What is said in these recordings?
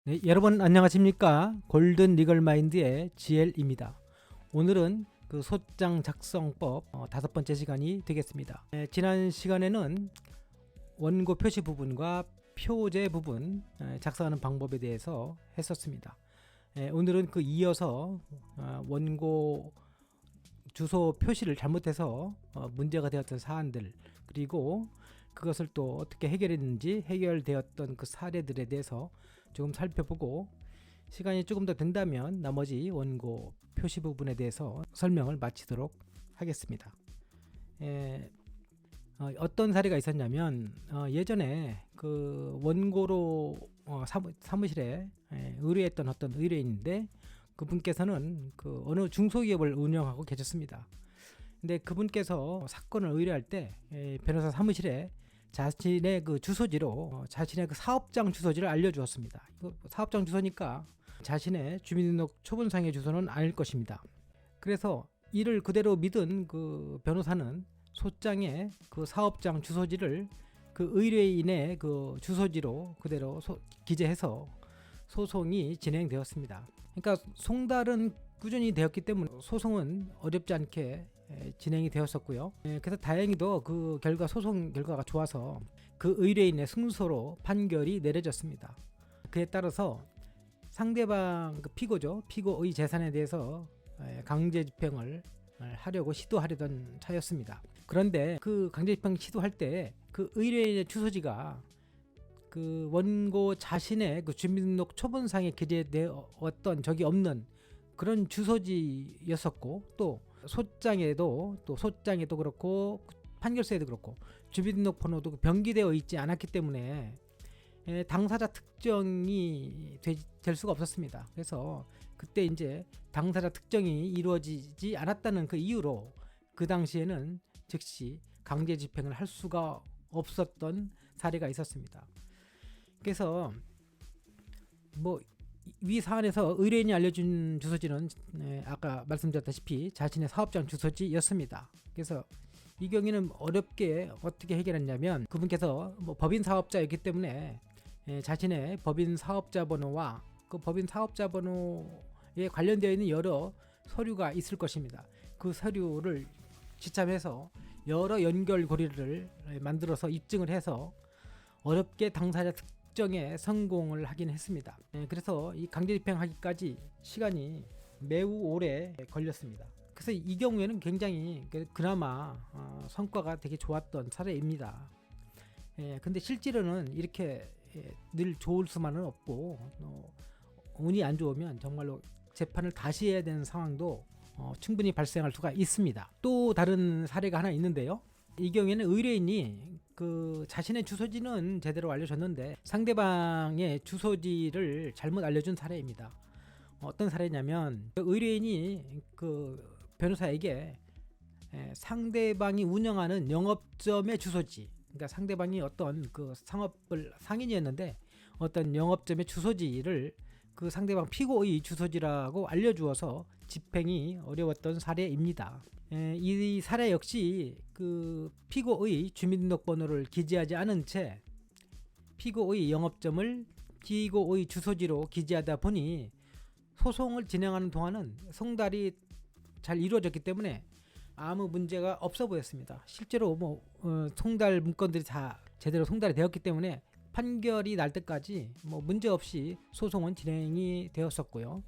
네, 여러분 안녕하십니까? 골든 리걸 마인드의 GL입니다. 오늘은 그 소장 작성법 다섯 번째 시간이 되겠습니다. 지난 시간에는 원고 표시 부분과 표제 부분 작성하는 방법에 대해서 했었습니다. 오늘은 그 이어서 원고 주소 표시를 잘못해서 문제가 되었던 사안들, 그리고 그것을 또 어떻게 해결했는지, 해결되었던 그 사례들에 대해서 조금 살펴보고, 시간이 조금 더 된다면 나머지 원고 표시 부분에 대해서 설명을 마치도록 하겠습니다. 어떤 사례가 있었냐면, 예전에 그 원고로 사무실에 의뢰했던 어떤 의뢰인인데, 그분께서는 그 어느 중소기업을 운영하고 계셨습니다. 근데 그분께서 사건을 의뢰할 때 변호사 사무실에 자신의 그 주소지로 자신의 그 사업장 주소지를 알려주었습니다. 사업장 주소니까 자신의 주민등록 초본상의 주소는 아닐 것입니다. 그래서 이를 그대로 믿은 그 변호사는 소장에 그 사업장 주소지를 그 의뢰인의 그 주소지로 그대로 기재해서 소송이 진행되었습니다. 그러니까 송달은 꾸준히 되었기 때문에 소송은 어렵지 않게 진행이 되었었고요. 그래서 다행히도 그 소송 결과가 좋아서 그 의뢰인의 승소로 판결이 내려졌습니다. 그에 따라서 상대방 그 피고의 재산에 대해서 강제 집행을 하려고 시도하려던 차였습니다. 그런데 그 강제 집행 시도할 때 그 의뢰인의 주소지가 그 원고 자신의 그 주민등록 초본상에 기재되었던 적이 없는 그런 주소지였었고, 또 소장에도 그렇고 판결서에도 그렇고 주민등록번호도 병기되어 있지 않았기 때문에 당사자 특정이 될 수가 없었습니다. 그래서 그때 이제 당사자 특정이 이루어지지 않았다는 그 이유로 그 당시에는 즉시 강제 집행을 할 수가 없었던 사례가 있었습니다. 그래서 위 사안에서 의뢰인이 알려준 주소지는 아까 말씀드렸다시피 자신의 사업장 주소지였습니다. 그래서 이 경우에는 어렵게 어떻게 해결했냐면, 그분께서 법인 사업자였기 때문에 자신의 법인 사업자 번호와 그 법인 사업자 번호에 관련되어 있는 여러 서류가 있을 것입니다. 그 서류를 지참해서 여러 연결고리를 만들어서 입증을 해서 어렵게 당사자 특정에 성공을 하긴 했습니다. 그래서 이 강제 집행하기까지 시간이 매우 오래 걸렸습니다. 그래서 이 경우에는 굉장히 그나마 성과가 되게 좋았던 사례입니다. 근데 실제로는 이렇게 늘 좋을 수만은 없고, 운이 안 좋으면 정말로 재판을 다시 해야 되는 상황도 충분히 발생할 수가 있습니다. 또 다른 사례가 하나 있는데요. 이 경우에는 의뢰인이 그 자신의 주소지는 제대로 알려줬는데 상대방의 주소지를 잘못 알려준 사례입니다. 어떤 사례냐면, 의뢰인이 그 변호사에게 상대방이 운영하는 영업점의 주소지, 그러니까 상대방이 어떤 그 상업을 상인이었는데 어떤 영업점의 주소지를 그 상대방 피고의 주소지라고 알려주어서 집행이 어려웠던 사례입니다. 이 사례 역시 그 피고의 주민등록번호를 기재하지 않은 채 피고의 영업점을 피고의 주소지로 기재하다 보니 소송을 진행하는 동안은 송달이 잘 이루어졌기 때문에 아무 문제가 없어 보였습니다. 실제로 송달 문건들이 다 제대로 송달이 되었기 때문에 판결이 날 때까지 문제 없이 소송은 진행이 되었었고요.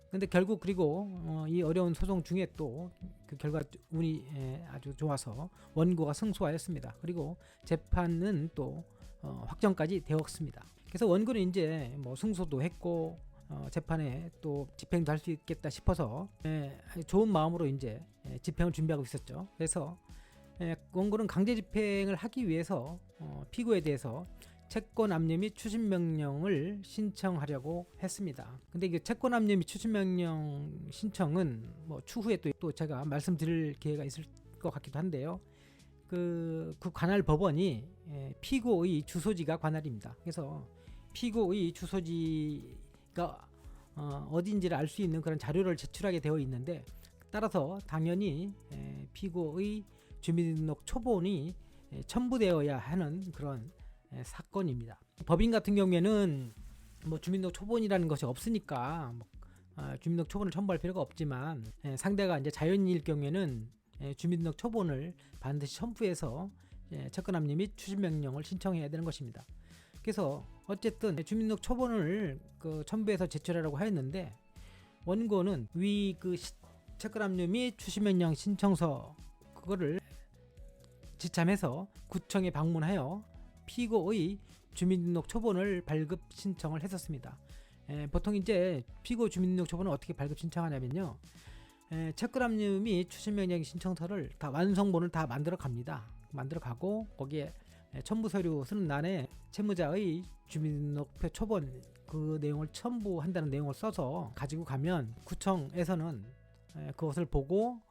근데 결국 그리고 이 어려운 소송 중에 또 그 결과 운이 아주 좋아서 원고가 승소하였습니다. 그리고 재판은 또 확정까지 되었습니다. 그래서 원고는 이제 승소도 했고 재판에 또 집행도 할 수 있겠다 싶어서 좋은 마음으로 이제 집행을 준비하고 있었죠. 그래서 원고는 강제 집행을 하기 위해서 피고에 대해서 채권 압류 및 추심 명령을 신청하려고 했습니다. 근데 이 채권 압류 및 추심 명령 신청은 추후에 또 제가 말씀드릴 기회가 있을 것 같기도 한데요. 그 관할 법원이 피고의 주소지가 관할입니다. 그래서 피고의 주소지가 어딘지를 알 수 있는 그런 자료를 제출하게 되어 있는데, 따라서 당연히 피고의 주민등록 초본이 첨부되어야 하는 그런 사건입니다. 법인 같은 경우에는 뭐 주민등록 초본이라는 것이 없으니까 주민등록 초본을 첨부할 필요가 없지만 상대가 이제 자연인일 경우에는 주민등록 초본을 반드시 첨부해서 채권압류 및 추심명령을 신청해야 되는 것입니다. 그래서 어쨌든 주민등록 초본을 첨부해서 제출하라고 하였는데 원고는 위 채권압류 및 추심명령 신청서 그거를 지참해서 구청에 방문하여 피고의 주민등록 초본을 발급 신청을 했었습니다. 보통 이제 피고 주민등록 초본을 어떻게 발급 신청하냐면요. 채권압류 및 추심명령 신청서를 다 완성본을 다 만들어 갑니다. 만들어 가고 거기에 첨부 서류 쓰는 난에 채무자의 주민등록표 초본 그 내용을 첨부한다는 내용을 써서 가지고 가면 구청에서는 그것을 보고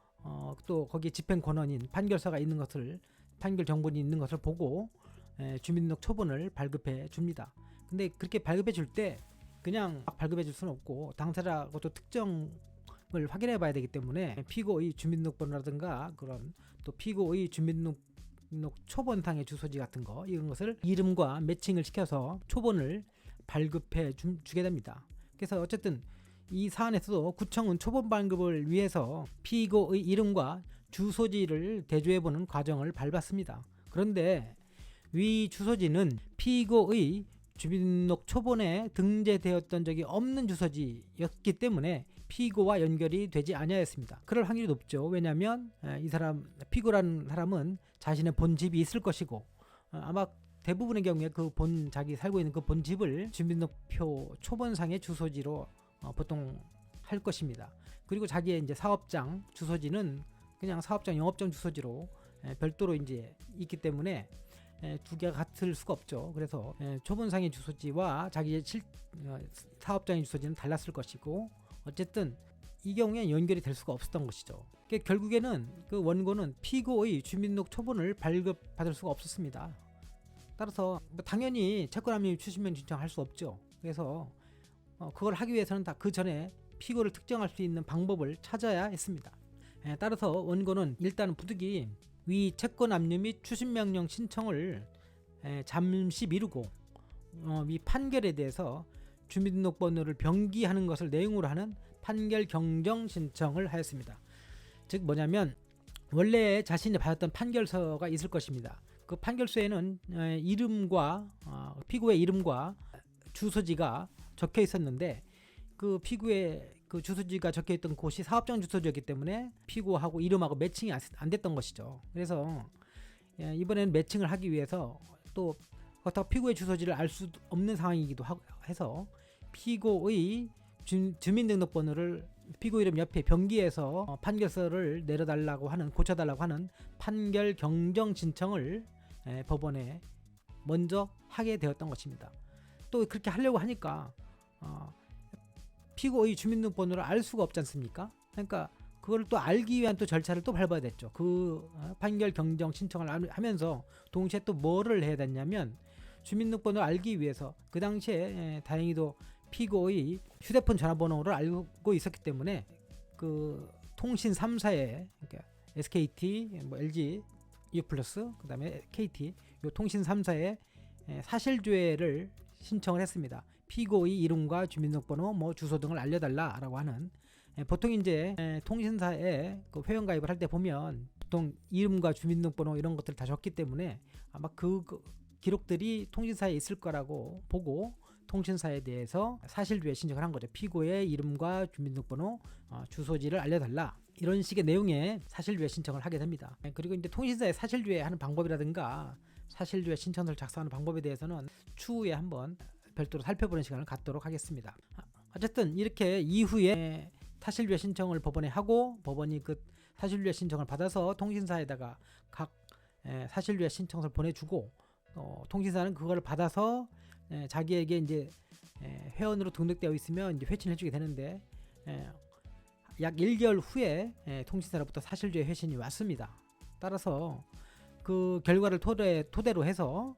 또 거기에 집행 권한인 판결서가 있는 것을 판결 정본이 있는 것을 보고 주민등록 초본을 발급해 줍니다. 근데 그렇게 발급해 줄 때 그냥 막 발급해 줄 수는 없고 당사자하고 또 특정을 확인해 봐야 되기 때문에 피고의 주민등록번호라든가 그런 또 피고의 주민등록 초본상의 주소지 같은 거 이런 것을 이름과 매칭을 시켜서 초본을 발급해 주게 됩니다. 그래서 어쨌든 이 사안에서도 구청은 초본 발급을 위해서 피고의 이름과 주소지를 대조해보는 과정을 밟았습니다. 그런데 위 주소지는 피고의 주민등록 초본에 등재되었던 적이 없는 주소지였기 때문에 피고와 연결이 되지 아니하였습니다. 그럴 확률이 높죠. 왜냐하면 이 사람 피고라는 사람은 자신의 본 집이 있을 것이고 아마 대부분의 경우에 자기 살고 있는 그 본 집을 주민등록표 초본상의 주소지로 보통 할 것입니다. 그리고 자기의 이제 사업장 주소지는 그냥 사업장 영업장 주소지로 별도로 이제 있기 때문에 두 개가 같을 수가 없죠. 그래서 초본상의 주소지와 자기의 사업장의 주소지는 달랐을 것이고 어쨌든 이 경우에 연결이 될 수가 없었던 것이죠. 결국에는 그 원고는 피고의 주민등록 초본을 발급받을 수가 없었습니다. 따라서 당연히 채권압류 추심명 신청할 수 없죠. 그래서 그걸 하기 위해서는 다 그 전에 피고를 특정할 수 있는 방법을 찾아야 했습니다. 따라서 원고는 일단 부득이 위 채권압류 및 추심명령 신청을 잠시 미루고 이 판결에 대해서 주민등록번호를 병기하는 것을 내용으로 하는 판결 경정 신청을 하였습니다. 즉 뭐냐면 원래 자신이 받았던 판결서가 있을 것입니다. 그 판결서에는 이름과 피고의 이름과 주소지가 적혀 있었는데 그 피고의 그 주소지가 적혀 있던 곳이 사업장 주소지였기 때문에 피고하고 이름하고 매칭이 안 됐던 것이죠. 그래서 이번에는 매칭을 하기 위해서 또 그렇다고 피고의 주소지를 알 수 없는 상황이기도 해서 피고의 주민등록번호를 피고 이름 옆에 병기해서 판결서를 내려달라고 하는 고쳐달라고 하는 판결 경정 신청을 법원에 먼저 하게 되었던 것입니다. 또 그렇게 하려고 하니까 피고의 주민등록번호를 알 수가 없지 않습니까? 그러니까 그걸 또 알기 위한 또 절차를 또 밟아야 됐죠. 그 판결 경정 신청을 하면서 동시에 또 뭐를 해야 됐냐면 주민등록번호를 알기 위해서 그 당시에 다행히도 피고의 휴대폰 전화번호를 알고 있었기 때문에 그 통신 3사에 그러니까 SKT, LG, U+, 그다음에 KT 요 통신 3사에 사실조회를 신청을 했습니다. 피고의 이름과 주민등록번호, 주소 등을 알려달라라고 하는 보통 이제 통신사에 그 회원가입을 할 때 보면 보통 이름과 주민등록번호 이런 것들 다 적기 때문에 아마 그 기록들이 통신사에 있을 거라고 보고 통신사에 대해서 사실조회 신청을 한 거죠. 피고의 이름과 주민등록번호, 주소지를 알려달라. 이런 식의 내용의 사실조회 신청을 하게 됩니다. 그리고 이제 통신사에 사실조회 하는 방법이라든가 사실조회 신청서를 작성하는 방법에 대해서는 추후에 한번 별도로 살펴보는 시간을 갖도록 하겠습니다. 어쨌든 이렇게 이후에 사실조회 신청을 법원에 하고 법원이 그 사실조회 신청을 받아서 통신사에다가 각 사실조회 신청서를 보내주고 통신사는 그걸 받아서 자기에게 이제 회원으로 등록되어 있으면 이제 회신을 해주게 되는데 약 1개월 후에 통신사로부터 사실조회 회신이 왔습니다. 따라서 그 결과를 토대로 해서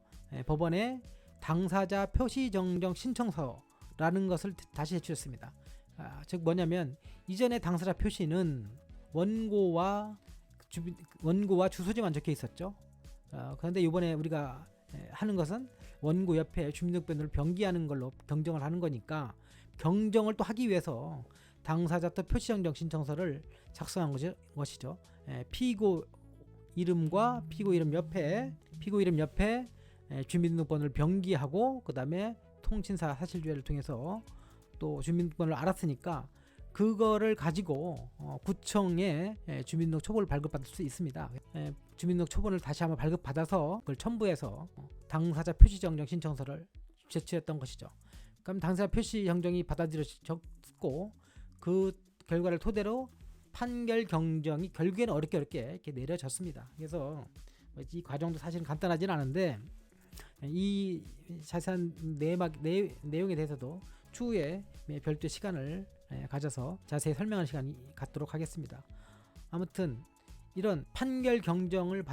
법원에 당사자 표시정정 신청서라는 것을 다시 제출했습니다. 즉 뭐냐면 이전에 당사자 표시는 원고와 주소지만 적혀 있었죠. 그런데 이번에 우리가 하는 것은 원고 옆에 주민등록번호를 병기하는 걸로 경정을 하는 거니까 경정을 또 하기 위해서 당사자도 표시정정 신청서를 작성한 것이죠. 피고 이름과 피고 이름 옆에 주민등록번호를 병기하고 그 다음에 통신사 사실조회를 통해서 또 주민등록번호를 알았으니까 그거를 가지고 구청에 주민등록 초본을 발급받을 수 있습니다. 주민등록 초본을 다시 한번 발급받아서 그걸 첨부해서 당사자 표시정정 신청서를 제출했던 것이죠. 그럼 당사자 표시정정이 받아들여졌고 그 결과를 토대로 판결 경정이 결국에는 어렵게 이렇게 내려졌습니다. 그래서 이 과정도 사실은 간단하지는 않은데 이 자세한 내용에 대해서도 추후에 별도의 시간을 가져서 자세히 설명하는 시간이 갖도록 하겠습니다. 아무튼 이런 판결 경정을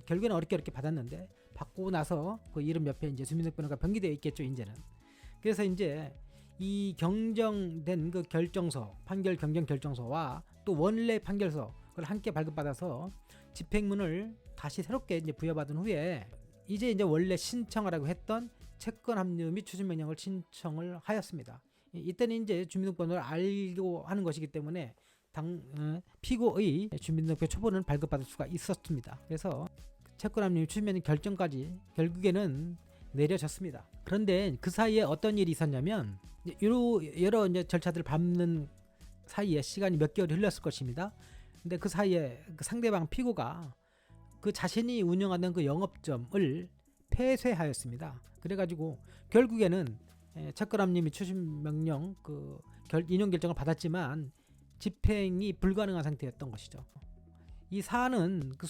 결국에는 어렵게 받았는데 받고 나서 그 이름 옆에 이제 주민등록번호가 병기되어 있겠죠, 이제는. 그래서 이제 이 경정된 그 결정서, 판결 경정 결정서와 또 원래 판결서 그걸 함께 발급받아서 집행문을 다시 새롭게 이제 부여받은 후에 이제 원래 신청하라고 했던 채권 합류 및 추진 명령을 신청을 하였습니다. 이때는 이제 주민등록번호를 알고 하는 것이기 때문에 피고의 주민등록번호 초본을 발급받을 수가 있었습니다. 그래서 채권 합류 추진 명령 결정까지 결국에는 내려졌습니다. 그런데 그 사이에 어떤 일이 있었냐면 여러 이제 절차들을 밟는 사이에 시간이 몇 개월이 흘렀을 것입니다. 근데 그 사이에 그 상대방 피고가 그 자신이 운영하는 그 영업점을 폐쇄하였습니다. 그래가지고 결국에는 채권합류 및 추진 명령 그 인용 결정을 받았지만 집행이 불가능한 상태였던 것이죠. 이 사안은 그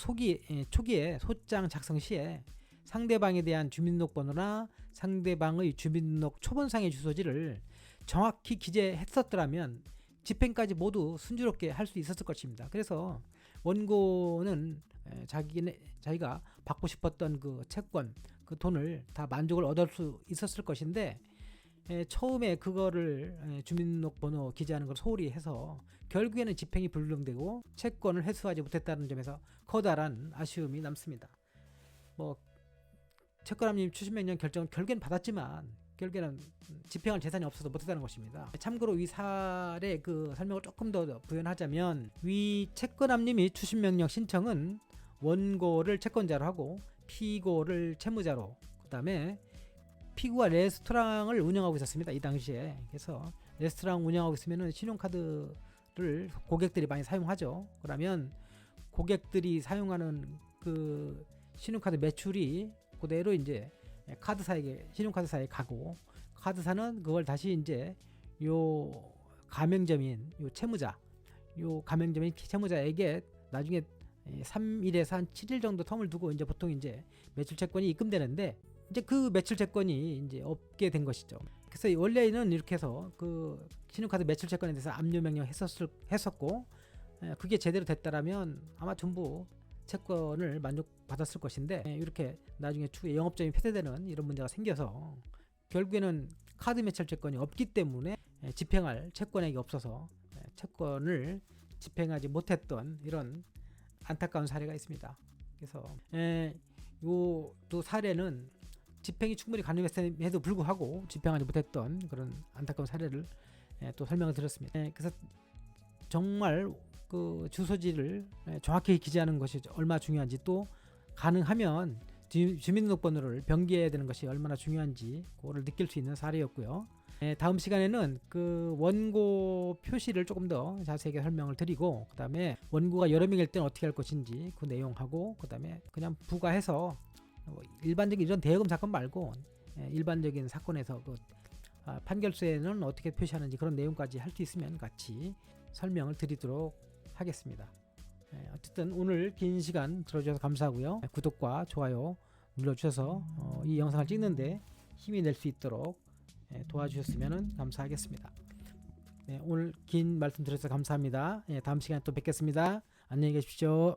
초기에 소장 작성 시에 상대방에 대한 주민등록번호나 상대방의 주민등록 초본상의 주소지를 정확히 기재했었더라면 집행까지 모두 순조롭게 할 수 있었을 것입니다. 그래서 원고는 자기가 받고 싶었던 그 채권, 그 돈을 다 만족을 얻을 수 있었을 것인데 처음에 그거를 주민등록번호 기재하는 걸 소홀히 해서 결국에는 집행이 불능되고 채권을 회수하지 못했다는 점에서 커다란 아쉬움이 남습니다. 뭐 채권합류 추진명령 결정은 결국엔 받았지만 결국에는 집행할 재산이 없어서 못했다는 것입니다. 참고로 이 사례 그 설명을 조금 더 부연하자면 위 채권합류 및 추진명령 신청은 원고를 채권자로 하고 피고를 채무자로, 그 다음에 피고가 레스토랑을 운영하고 있었습니다. 이 당시에. 그래서 레스토랑 운영하고 있으면 신용카드를 고객들이 많이 사용하죠. 그러면 고객들이 사용하는 그 신용카드 매출이 그대로 이제 신용카드사에게 가고, 카드사는 그걸 다시 이제 요 가맹점인 요 채무자에게 나중에 3일에서 한 7일 정도 텀을 두고 이제 보통 이제 매출 채권이 입금되는데 이제 그 매출 채권이 이제 없게 된 것이죠. 그래서 원래는 이렇게 해서 그 신용카드 매출 채권에 대해서 압류 명령 했었고 그게 제대로 됐다라면 아마 전부 채권을 만족받았을 것인데 이렇게 나중에 추후에 영업점이 폐쇄되는 이런 문제가 생겨서 결국에는 카드 매출 채권이 없기 때문에 집행할 채권액이 없어서 채권을 집행하지 못했던 이런 안타까운 사례가 있습니다. 그래서 요 또 사례는 집행이 충분히 가능했음에도 불구하고 집행하지 못했던 그런 안타까운 사례를 또 설명을 드렸습니다. 그래서 정말 그 주소지를 정확히 기재하는 것이 얼마나 중요한지, 또 가능하면 주민등록번호를 병기해야 되는 것이 얼마나 중요한지 그거를 느낄 수 있는 사례였고요. 다음 시간에는 그 원고 표시를 조금 더 자세하게 설명을 드리고, 그 다음에 원고가 여러 명일 때는 어떻게 할 것인지 그 내용하고, 그 다음에 그냥 부과해서 일반적인 이런 대여금 사건 말고 일반적인 사건에서 그 판결서에는 어떻게 표시하는지 그런 내용까지 할 수 있으면 같이 설명을 드리도록 하겠습니다. 어쨌든 오늘 긴 시간 들어주셔서 감사하고요. 구독과 좋아요 눌러주셔서 이 영상을 찍는데 힘이 낼 수 있도록 도와주셨으면 감사하겠습니다. 오늘 긴 말씀 드려서 감사합니다. 다음 시간에 또 뵙겠습니다. 안녕히 계십시오.